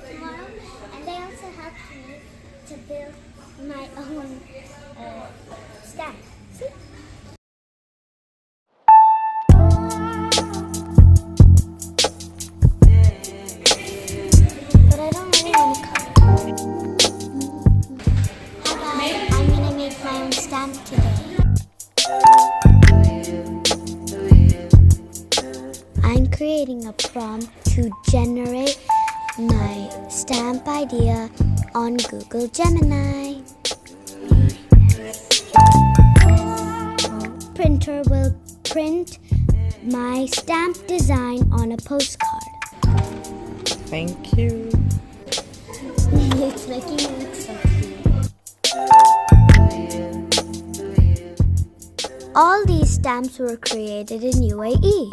for tomorrow, and they also helped me to build my own stamp. See? But I don't really want to color. Hi guys, I'm gonna make my own stamp today. I'm creating a prompt to generate my stamp idea on Google Gemini. Printer will print my stamp design on a postcard. Thank you. It's making it look so cute. All these stamps were created in UAE.